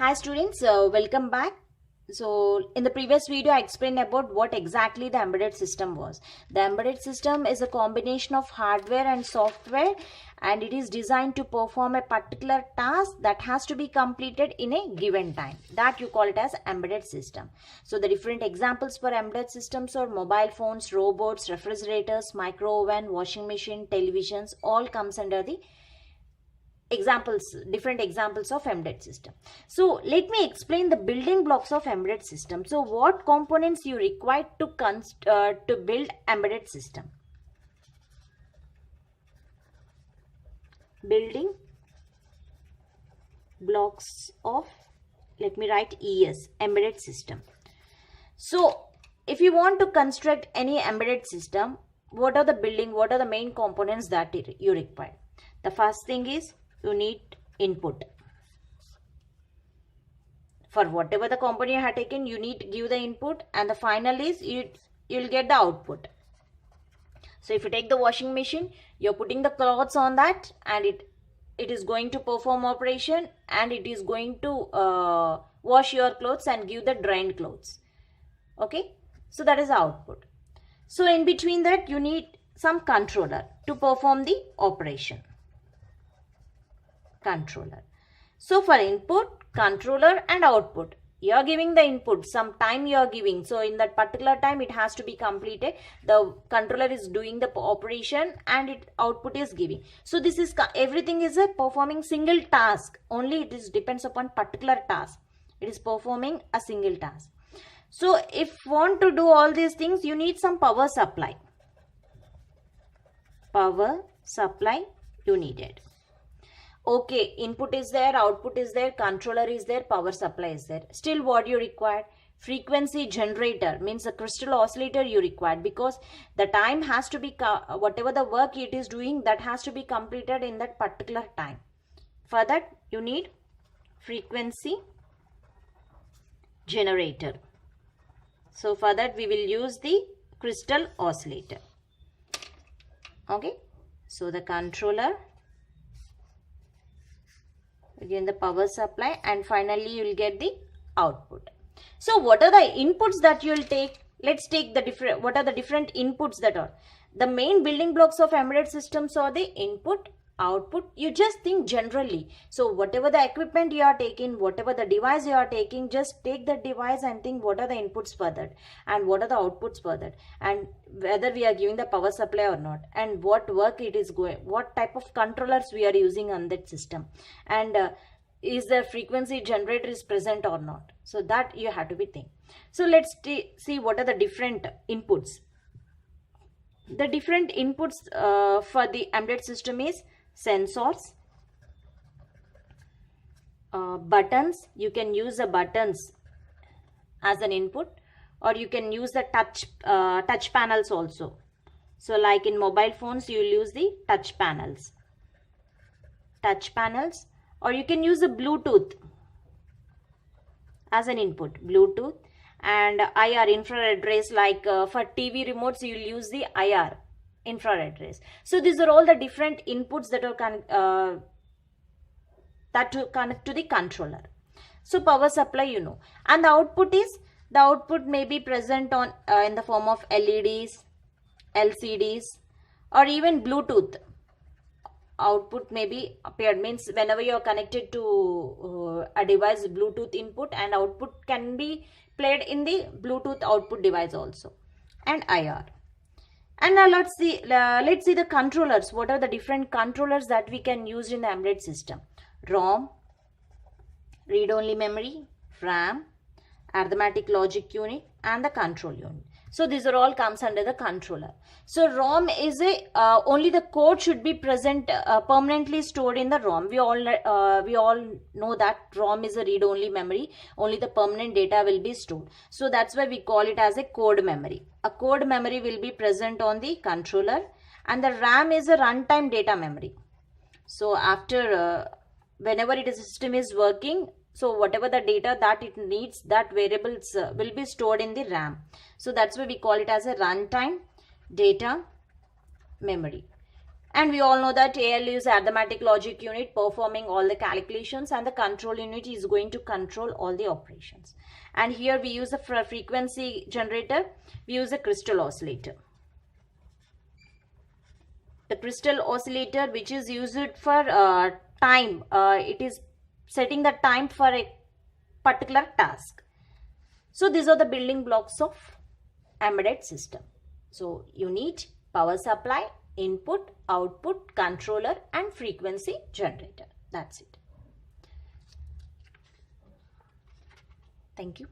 Hi students, welcome back. So in the previous video I explained about what exactly the embedded system was. The embedded system is a combination of hardware and software, and it is designed to perform a particular task that has to be completed in a given time. That you call it as embedded system. So the different examples for embedded systems are mobile phones, robots, refrigerators, micro oven, washing machine, televisions, all comes under the different examples of embedded system. So let me explain the building blocks of embedded system. So what components you require to build embedded system? Building blocks of, let me write ES, embedded system. So if you want to construct any embedded system, what are the main components that you require? The first thing is you need input. For whatever the component you have taken, you need to give the input, and the final is you'll get the output. So if you take the washing machine, you're putting the clothes on that, and it is going to perform operation, and it is going to wash your clothes and give the drained clothes. Okay, so that is the output. So in between that, you need some controller to perform the operation. Controller. So for input, controller and output, you are giving the input, some time you are giving. So in that particular time it has to be completed. The controller is doing the operation and output is giving. So this is everything is a performing single task. Only it is depends upon particular task. It is performing a single task. So if want to do all these things, you need some power supply. Power supply you needed. Okay, input is there, output is there, controller is there, power supply is there. Still what you require? Frequency generator, means a crystal oscillator you require, because the time has to be, whatever the work it is doing, that has to be completed in that particular time. For that you need frequency generator. So for that we will use the crystal oscillator. Okay, so the controller, again the power supply, and finally you will get the output. So what are the inputs that you will take? Let's take the what are the different inputs that are. The main building blocks of embedded systems are the input, output. You just think generally. So whatever the equipment you are taking, whatever the device you are taking, just take the device and think what are the inputs for that and what are the outputs for that, and whether we are giving the power supply or not, and what work it is going, what type of controllers we are using on that system, and is the frequency generator is present or not. So that you have to be thinking. So let's see what are the different inputs. The different inputs for the embedded system is sensors, buttons. You can use the buttons as an input, or you can use the touch panels also. So like in mobile phones you will use the touch panels, or you can use the Bluetooth as an input, Bluetooth, and IR, infrared rays, like for TV remotes you will use the IR, infrared rays. So these are all the different inputs that are that to connect to the controller. So power supply you know, and the output may be present on in the form of LEDs, LCDs, or even Bluetooth. Output may be appeared, means whenever you are connected to a device, Bluetooth input and output can be played in the Bluetooth output device also, and IR. And now let's see the controllers. What are the different controllers that we can use in the embedded system? ROM, read-only memory, RAM, arithmetic logic unit, and the control unit. So these are all comes under the controller. So ROM is only the code should be present, permanently stored in the ROM. We all know that ROM is a read-only memory. Only the permanent data will be stored. So that's why we call it as a code memory. A code memory will be present on the controller, and the RAM is a runtime data memory. So after whenever the system is working, so whatever the data that it needs, that variables will be stored in the RAM. So that's why we call it as a runtime data memory. And we all know that ALU is arithmetic logic unit performing all the calculations, and the control unit is going to control all the operations. And here we use a frequency generator, we use a crystal oscillator. The crystal oscillator, which is used for time, it is setting the time for a particular task. So these are the building blocks of embedded system. So you need power supply, input, output, controller, and frequency generator. That's it. Thank you.